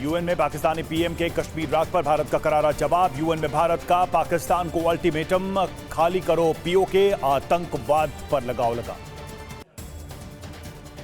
UN में Pakistani PM के कश्मीर राग पर भारत का करारा जवाब। यूएन में भारत का पाकिस्तान को अल्टीमेटम, खाली करो पीओके, आतंकवाद पर लगाओ लगा।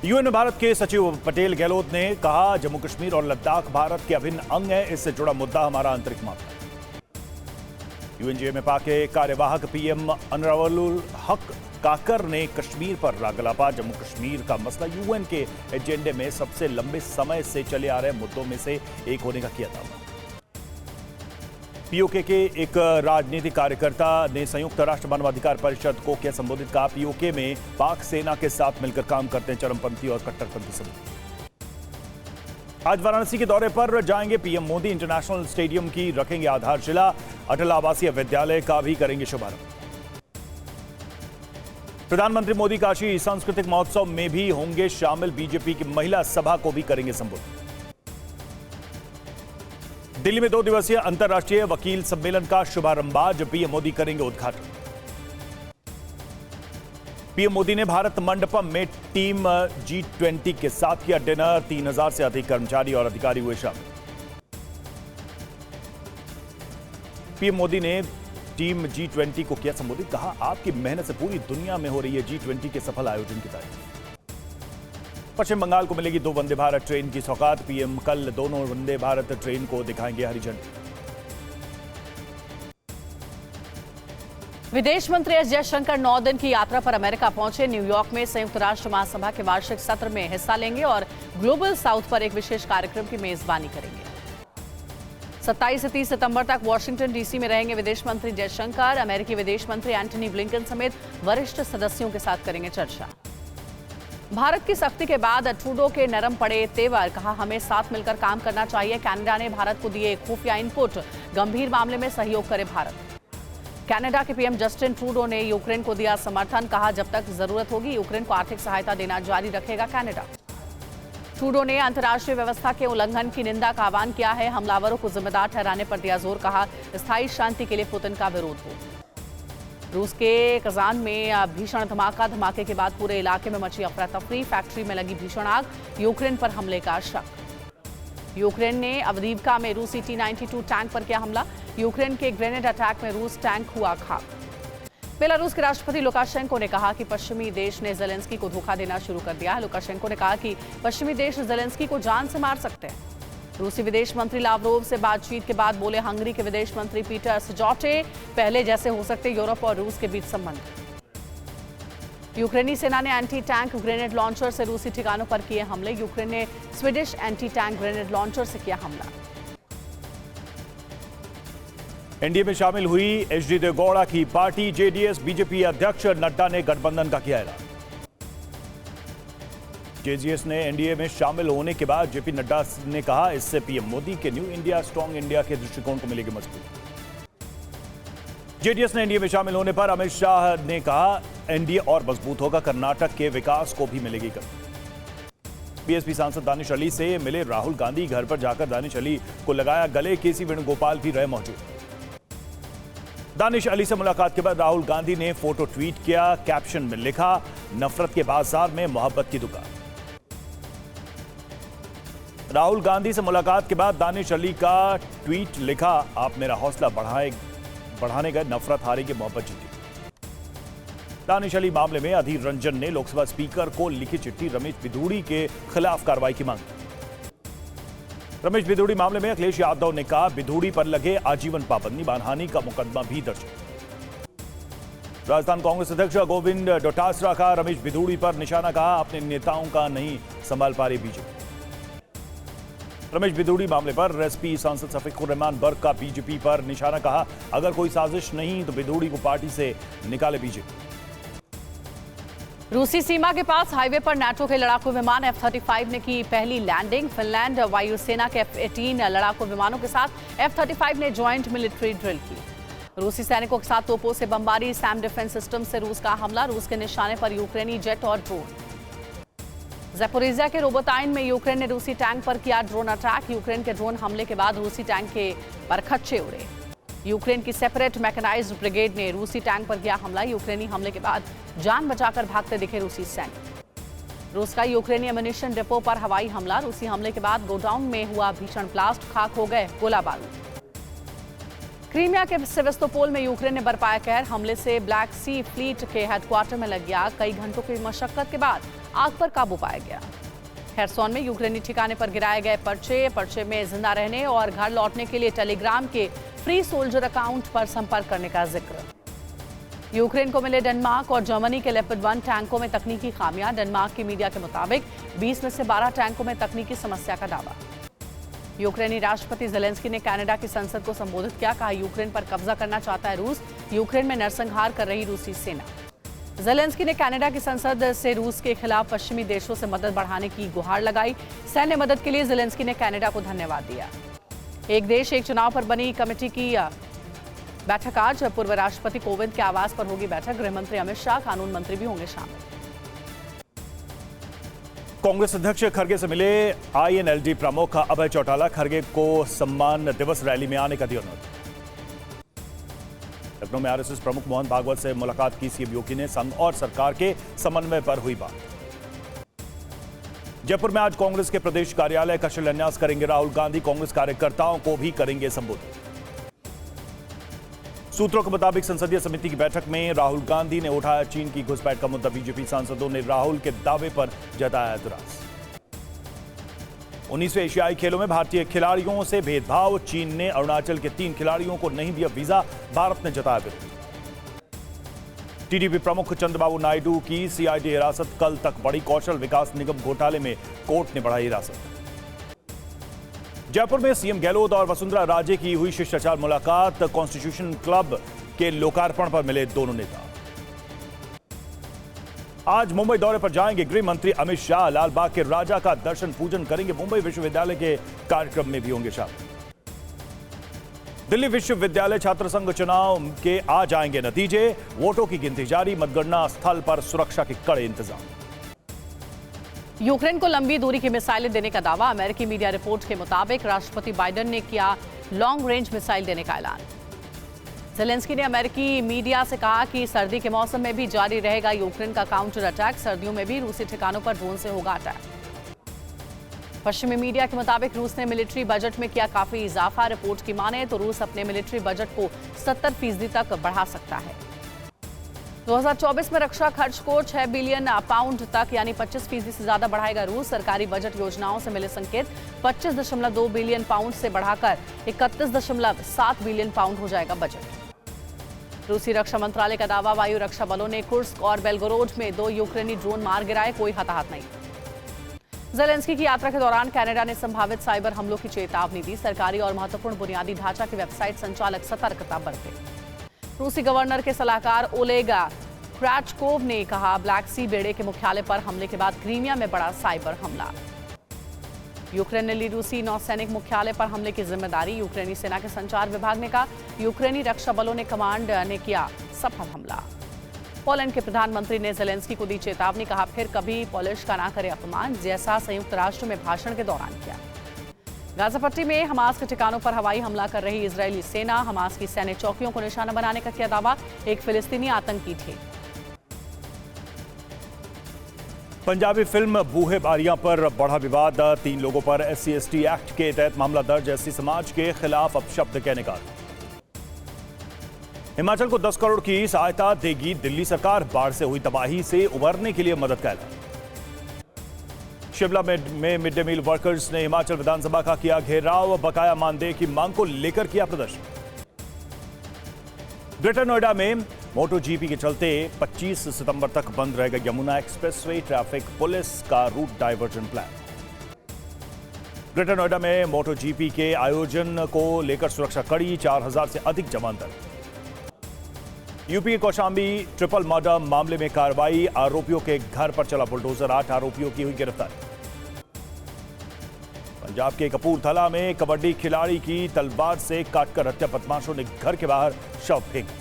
यूएन में भारत के सचिव पटेल गहलोत ने कहा, जम्मू कश्मीर और लद्दाख भारत के अभिन्न अंग है, इससे जुड़ा मुद्दा हमारा आंतरिक मामला। यूएनजीए में पाक के कार्यवाहक पीएम अनवरुल हक काकर ने कश्मीर पर रागलापा। जम्मू कश्मीर का मसला यूएन के एजेंडे में सबसे लंबे समय से चले आ रहे मुद्दों में से एक होने का किया दावा। पीओके के एक राजनीतिक कार्यकर्ता ने संयुक्त राष्ट्र मानवाधिकार परिषद को क्या संबोधित कहा, पीओके में पाक सेना के साथ मिलकर काम करते हैं चरमपंथी और कट्टरपंथी समूह। आज वाराणसी के दौरे पर जाएंगे पीएम मोदी, इंटरनेशनल स्टेडियम की रखेंगे आधारशिला, अटल आवासीय विद्यालय का भी करेंगे शुभारंभ। प्रधानमंत्री मोदी काशी सांस्कृतिक महोत्सव में भी होंगे शामिल, बीजेपी की महिला सभा को भी करेंगे संबोधित। दिल्ली में 2 दिवसीय अंतर्राष्ट्रीय वकील सम्मेलन का शुभारंभ आज पीएम मोदी करेंगे उद्घाटन। पीएम मोदी ने भारत मंडपम में टीम G20 के साथ किया डिनर, 3000 से अधिक कर्मचारी और अधिकारी हुए शामिल। पीएम मोदी ने टीम G20 को किया संबोधित, कहा आपकी मेहनत से पूरी दुनिया में हो रही है G20 के सफल आयोजन की तारीफ। पश्चिम बंगाल को मिलेगी 2 वंदे भारत ट्रेन की सौगात, पीएम कल दोनों वंदे भारत ट्रेन को दिखाएंगे हरी झंडी। विदेश मंत्री एस जयशंकर 9 दिन की यात्रा पर अमेरिका पहुंचे। न्यूयॉर्क में संयुक्त राष्ट्र महासभा के वार्षिक सत्र में हिस्सा लेंगे और ग्लोबल साउथ पर एक विशेष कार्यक्रम की मेजबानी करेंगे। 27 से 30 सितंबर तक वॉशिंगटन डीसी में रहेंगे विदेश मंत्री जयशंकर। अमेरिकी विदेश मंत्री एंटनी ब्लिंकन समेत वरिष्ठ सदस्यों के साथ करेंगे चर्चा। भारत की सख्ती के बाद ट्रूडो के नरम पड़े तेवर, कहा हमें साथ मिलकर काम करना चाहिए। कनाडा ने भारत को दिए खुफिया इनपुट, गंभीर मामले में सहयोग करे भारत। कनाडा के पीएम जस्टिन ट्रूडो ने यूक्रेन को दिया समर्थन, कहा जब तक जरूरत होगी यूक्रेन को आर्थिक सहायता देना जारी रखेगा कनाडा। ट्रूडो ने अंतर्राष्ट्रीय व्यवस्था के उल्लंघन की निंदा का आह्वान किया है, हमलावरों को जिम्मेदार ठहराने पर दिया जोर, कहा स्थायी शांति के लिए पुतिन का विरोध हो। रूस के कजान में भीषण धमाके के बाद पूरे इलाके में मची अफरा तफरी, फैक्ट्री में लगी भीषण आग, यूक्रेन पर हमले का शक। यूक्रेन ने अवदीवका में रूसी T-92 टैंक पर किया हमला, यूक्रेन के ग्रेनेड अटैक में रूस टैंक हुआ खाक। बेलारूस के राष्ट्रपति लुकाशेंको ने कहा कि पश्चिमी देश ने जेलेंस्की को धोखा देना शुरू कर दिया है। लुकाशेंको ने कहा कि पश्चिमी देश जेलेंस्की को जान से मार सकते हैं। रूसी विदेश मंत्री लावरोव से बातचीत के बाद बोले हंगरी के विदेश मंत्री पीटर सजॉटे, पहले जैसे हो सकते यूरोप और रूस के बीच संबंध। यूक्रेनी सेना ने एंटी टैंक ग्रेनेड लॉन्चर से रूसी ठिकानों पर किए हमले, यूक्रेन ने Swedish anti tank grenade launcher से किया हमला। एनडीए में शामिल हुई एचडी देवेगौड़ा की पार्टी, जेडीएस बीजेपी अध्यक्ष नड्डा ने गठबंधन का किया ऐलान। जेडीएस ने एनडीए में शामिल होने के बाद जेपी नड्डा ने कहा, इससे पीएम मोदी के न्यू इंडिया स्ट्रांग इंडिया के दृष्टिकोण को मिलेगी मजबूती। जेडीएस ने एनडीए में शामिल होने पर अमित शाह ने कहा, एनडीए और मजबूत होगा, कर्नाटक के विकास को भी मिलेगी गति। बीएसपी सांसद दानिश अली से मिले राहुल गांधी, घर पर जाकर दानिश अली को लगाया गले, केसी वेणुगोपाल भी रहे मौजूद। दानिश अली से मुलाकात के बाद राहुल गांधी ने फोटो ट्वीट किया, कैप्शन में लिखा, नफरत के बाजार में मोहब्बत की दुकान। राहुल गांधी से मुलाकात के बाद दानिश अली का ट्वीट लिखा, आप मेरा हौसला बढ़ाने गए, नफरत हारेगी, मोहब्बत जीती। दानिश अली मामले में अधीर रंजन ने लोकसभा स्पीकर को लिखी चिट्ठी, रमेश बिधूड़ी के खिलाफ कार्रवाई की मांग। रमेश बिधूड़ी मामले में अखिलेश यादव ने कहा, बिधूड़ी पर लगे आजीवन पाबंदी, मानहानि का मुकदमा भी दर्ज। राजस्थान कांग्रेस अध्यक्ष गोविंद डोटासरा का रमेश बिधूड़ी पर निशाना, कहा अपने नेताओं का नहीं संभाल पा रही बीजेपी। रमेश बिधूड़ी मामले पर एसपी सांसद शफीकुर रहमान बर्क का बीजेपी पर निशाना, कहा अगर कोई साजिश नहीं तो बिधूड़ी को पार्टी से निकाले बीजेपी। रूसी सीमा के पास हाईवे पर नाटो के लड़ाकू विमान F-35 ने की पहली लैंडिंग। फिनलैंड वायुसेना के F-18 लड़ाकू विमानों के साथ F-35 ने ज्वाइंट मिलिट्री ड्रिल की। रूसी सैनिकों के साथ तोपों से बमबारी, सैम डिफेंस सिस्टम से रूस का हमला, रूस के निशाने पर यूक्रेनी जेट और ड्रोन। ज़ैपोरिज़िया के रोबोटाइन में यूक्रेन ने रूसी टैंक पर किया ड्रोन अटैक, यूक्रेन के ड्रोन हमले के बाद रूसी टैंक के परखच्चे उड़े। यूक्रेन की सेपरेट मैकेनाइज्ड ब्रिगेड ने रूसी टैंक पर किया हमला, यूक्रेनी हमले के बाद जान बचाकर भागते दिखे रूसी सैनिक। रूस का यूक्रेनी एम्युनिशन डिपो पर हवाई हमला। रूसी हमले के बाद गोडाउन में हुआ भीषण ब्लास्ट, खाक हो गए गोला बारूद। क्रीमिया के सेवेस्तोपोल में यूक्रेन ने बरपाया कहर। हमले से ब्लैक सी फ्लीट के हेडक्वार्टर में लग गया। कई घंटों की मशक्कत के बाद आग पर काबू पाया गया। हेरसोन में यूक्रेनी ठिकाने पर गिराए गए पर्चे में जिंदा रहने और घर लौटने के लिए टेलीग्राम के फ्री सोल्जर अकाउंट पर संपर्क करने का जिक्र। यूक्रेन को मिले डेनमार्क और जर्मनी के लेपर्ड 1 टैंकों में तकनीकी खामियां। डेनमार्क की मीडिया के मुताबिक 20 में से 12 टैंकों में तकनीकी समस्या का दावा। यूक्रेनी राष्ट्रपति ज़ेलेंस्की ने कनाडा की संसद को संबोधित किया। कहा, यूक्रेन पर कब्जा करना चाहता है रूस। यूक्रेन में नरसंहार कर रही रूसी सेना। ज़ेलेंस्की ने कनाडा की संसद से रूस के खिलाफ पश्चिमी देशों से मदद बढ़ाने की गुहार लगाई। सैन्य मदद के लिए ज़ेलेंस्की ने कनाडा को धन्यवाद दिया। एक देश एक चुनाव पर बनी कमेटी की बैठक आज। पूर्व राष्ट्रपति कोविंद के आवास पर होगी बैठक। गृहमंत्री अमित शाह, कानून मंत्री भी होंगे शामिल। कांग्रेस अध्यक्ष खड़गे से मिले आईएनएलडी प्रमुख अभय चौटाला। खड़गे को सम्मान दिवस रैली में आने का दिया न्योता। लखनऊ में आरएसएस प्रमुख मोहन भागवत से मुलाकात की सीएम योगी ने। संघ और सरकार के समन्वय पर हुई बात। जयपुर में आज कांग्रेस के प्रदेश कार्यालय का शिलान्यास करेंगे राहुल गांधी। कांग्रेस कार्यकर्ताओं को भी करेंगे संबोधित। सूत्रों के मुताबिक संसदीय समिति की बैठक में राहुल गांधी ने उठाया चीन की घुसपैठ का मुद्दा। बीजेपी सांसदों ने राहुल के दावे पर जताया एतराज। 19वें एशियाई खेलों में भारतीय खिलाड़ियों से भेदभाव। चीन ने अरुणाचल के 3 खिलाड़ियों को नहीं दिया वीजा। भारत ने जताया विरोध। टीडीपी प्रमुख चंद्रबाबू नायडू की सीआईडी हिरासत कल तक बढ़ी। कौशल विकास निगम घोटाले में कोर्ट ने बढ़ाई हिरासत। जयपुर में सीएम गहलोत और वसुंधरा राजे की हुई शिष्टाचार मुलाकात। कॉन्स्टिट्यूशन क्लब के लोकार्पण पर मिले दोनों नेता। आज मुंबई दौरे पर जाएंगे गृह मंत्री अमित शाह। लाल बाग के राजा का दर्शन पूजन करेंगे। मुंबई विश्वविद्यालय के कार्यक्रम में भी होंगे शामिल। दिल्ली विश्वविद्यालय छात्र संघ चुनाव के आज आएंगे नतीजे। वोटों की गिनती जारी। मतगणना स्थल पर सुरक्षा के कड़े इंतजाम। यूक्रेन को लंबी दूरी की मिसाइलें देने का दावा। अमेरिकी मीडिया रिपोर्ट के मुताबिक राष्ट्रपति बाइडेन ने किया लॉन्ग रेंज मिसाइल देने का ऐलान। ज़ेलेंस्की ने अमेरिकी मीडिया से कहा कि सर्दी के मौसम में भी जारी रहेगा यूक्रेन का काउंटर अटैक। सर्दियों में भी रूसी ठिकानों पर ड्रोन से होगा अटैक। पश्चिमी मीडिया के मुताबिक रूस ने मिलिट्री बजट में किया काफी इजाफा। रिपोर्ट की माने तो रूस अपने मिलिट्री बजट को 70% तक बढ़ा सकता है। 2024 में रक्षा खर्च को 6 बिलियन पाउंड तक यानी 25% से ज्यादा बढ़ाएगा रूस। सरकारी बजट योजनाओं से मिले संकेत। 25.2 बिलियन पाउंड से बढ़ाकर 31.7 बिलियन पाउंड हो जाएगा बजट। रूसी रक्षा मंत्रालय का दावा। वायु रक्षा बलों ने कुर्स्क और बेलगोरोड में 2 यूक्रेनी ड्रोन मार गिराए। कोई हताहत नहीं। ज़ेलेंस्की की यात्रा के दौरान कनाडा ने संभावित साइबर हमलों की चेतावनी दी। सरकारी और महत्वपूर्ण बुनियादी ढांचा की वेबसाइट संचालक सतर्कता बरते। रूसी गवर्नर के सलाहकार ओलेग क्राचकोव ने कहा, ब्लैक सी बेड़े के मुख्यालय पर हमले के बाद क्रीमिया में बड़ा साइबर हमला। यूक्रेन ने ली रूसी नौसैनिक मुख्यालय पर हमले की जिम्मेदारी। यूक्रेनी सेना के संचार विभाग ने कहा, यूक्रेनी रक्षा बलों ने कमांड ने किया सफल हमला। पोलैंड के प्रधानमंत्री ने ज़ेलेंस्की को दी चेतावनी। कहा, फिर कभी पोलिश का ना करे अपमान, जैसा संयुक्त राष्ट्र में भाषण के दौरान किया। गाजा पट्टी में हमास के ठिकानों पर हवाई हमला कर रही इजरायली सेना। हमास की सैन्य चौकियों को निशाना बनाने का किया दावा। एक फिलिस्तीनी आतंकी थे। पंजाबी फिल्म बूहे बारियां पर बढ़ा विवाद। 3 लोगों पर SC/ST एक्ट के तहत मामला दर्ज। SC समाज के खिलाफ अपशब्द कहने का। हिमाचल को 10 करोड़ की सहायता देगी दिल्ली सरकार। बाढ़ से हुई तबाही से उबरने के लिए मदद का ऐलान। शिमला में मिड डे मील वर्कर्स ने हिमाचल विधानसभा का किया घेराव। बकाया मानदेय की मांग को लेकर किया प्रदर्शन। ग्रेटर नोएडा में MotoGP के चलते 25 सितंबर तक बंद रहेगा यमुना एक्सप्रेसवे। ट्रैफिक पुलिस का route diversion plan. Greater Noida में MotoGP के आयोजन को लेकर सुरक्षा कड़ी। 4000 से अधिक जवान तैनात। यूपी के कौशाम्बी ट्रिपल मर्डर मामले में कार्रवाई। आरोपियों के घर पर चला बुलडोजर। 8 आरोपियों की हुई गिरफ्तारी। पंजाब के कपूरथला में कबड्डी खिलाड़ी की तलवार से काटकर हत्या। बदमाशों ने घर के बाहर शव फेंका।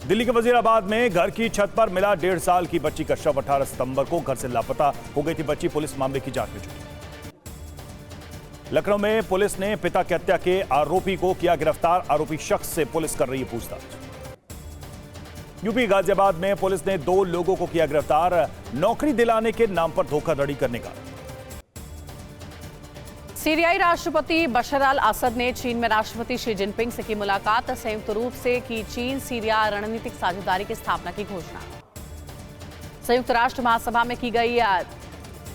दिल्ली के वजीराबाद में घर की छत पर मिला 1.5 साल की बच्ची का शव। 18 सितंबर को घर से लापता हो गई थी बच्ची। पुलिस मामले की जांच में जुटी। लखनऊ में पुलिस ने पिता की हत्या के आरोपी को किया गिरफ्तार। आरोपी शख्स से पुलिस कर रही है पूछताछ। यूपी गाजियाबाद में पुलिस ने 2 लोगों को किया गिरफ्तार, नौकरी दिलाने के नाम पर धोखाधड़ी करने का। सीरियाई राष्ट्रपति बशर अल असद ने चीन में राष्ट्रपति शी जिनपिंग से की मुलाकात, संयुक्त रूप से की चीन सीरिया रणनीतिक साझेदारी की स्थापना की घोषणा। संयुक्त राष्ट्र महासभा में की गई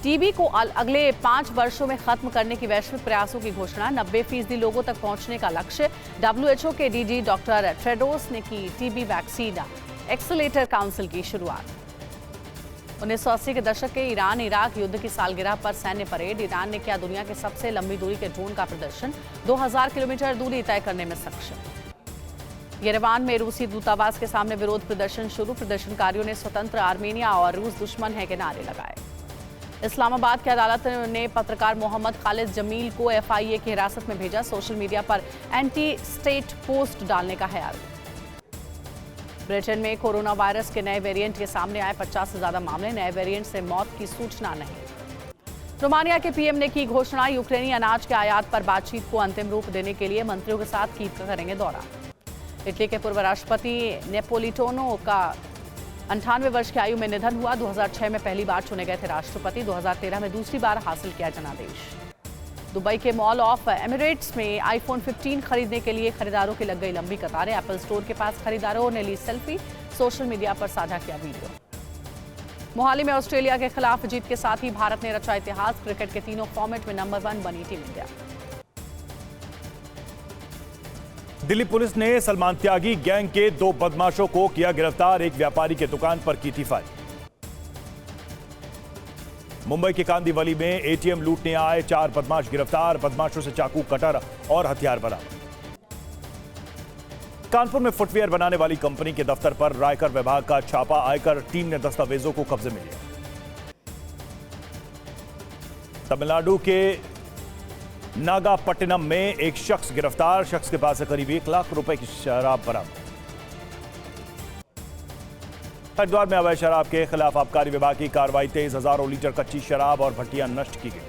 टीबी को अगले 5 वर्षों में खत्म करने की वैश्विक प्रयासों की घोषणा, 90% लोगों तक पहुंचने का लक्ष्य। WHO के डीजी डॉक्टर टेड्रोस ने की टीबी वैक्सीन एक्सेलेटर काउंसिल की शुरुआत। 1980 के दशक के ईरान इराक युद्ध की सालगिरह पर सैन्य परेड, ईरान ने किया दुनिया के सबसे लंबी दूरी के ड्रोन का प्रदर्शन, 2000 किलोमीटर दूरी तय करने में सक्षम। येरेवान में रूसी दूतावास के सामने विरोध प्रदर्शन शुरू, प्रदर्शनकारियों ने स्वतंत्र आर्मेनिया और रूस दुश्मन है के नारे लगाए। इस्लामाबाद की अदालत ने पत्रकार मोहम्मद खालिद जमील को FIA की हिरासत में भेजा, सोशल मीडिया पर एंटी स्टेट पोस्ट डालने का है आरोप। ब्रिटेन में कोरोना वायरस के नए वेरिएंट के सामने आए 50 से ज्यादा मामले, नए वेरिएंट से मौत की सूचना नहीं। रोमानिया के PM ने की घोषणा, यूक्रेनी अनाज के आयात पर बातचीत को अंतिम रूप देने के लिए मंत्रियों के साथ कीव का करेंगे दौरा। इटली के पूर्व राष्ट्रपति नेपोलिटानो का 98 वर्ष की आयु में निधन हुआ। 2006 में पहली बार चुने गए थे राष्ट्रपति, 2013 में दूसरी बार हासिल किया जनादेश। दुबई के मॉल ऑफ एमिरेट्स में iPhone 15 खरीदने के लिए खरीदारों की लग गई लंबी कतारें, एप्पल स्टोर के पास खरीदारों ने ली सेल्फी, सोशल मीडिया पर साझा किया वीडियो। मोहाली में ऑस्ट्रेलिया के खिलाफ जीत के साथ ही भारत ने रचा इतिहास, क्रिकेट के तीनों फॉर्मेट में नंबर 1 बनी टीम इंडिया। दिल्ली पुलिस ने सलमान त्यागी गैंग के 2 बदमाशों को किया गिरफ्तार, एक व्यापारी के दुकान पर की थी फायरिंग। मुंबई के कांदीवली में ATM लूटने आए 4 बदमाश गिरफ्तार, बदमाशों से चाकू, कटर और हथियार बरामद। कानपुर में फुटवियर बनाने वाली कंपनी के दफ्तर पर आयकर विभाग का छापा, आयकर टीम ने दस्तावेजों को कब्जे में लिया। तमिलनाडु के नागापट्टिनम में एक शख्स गिरफ्तार, शख्स के पास से करीब 1 लाख रुपए की शराब बरामद। हरिद्वार में अवैध शराब के खिलाफ आबकारी विभाग की कार्रवाई, 23,000 लीटर कच्ची शराब और भट्टियां नष्ट की गई।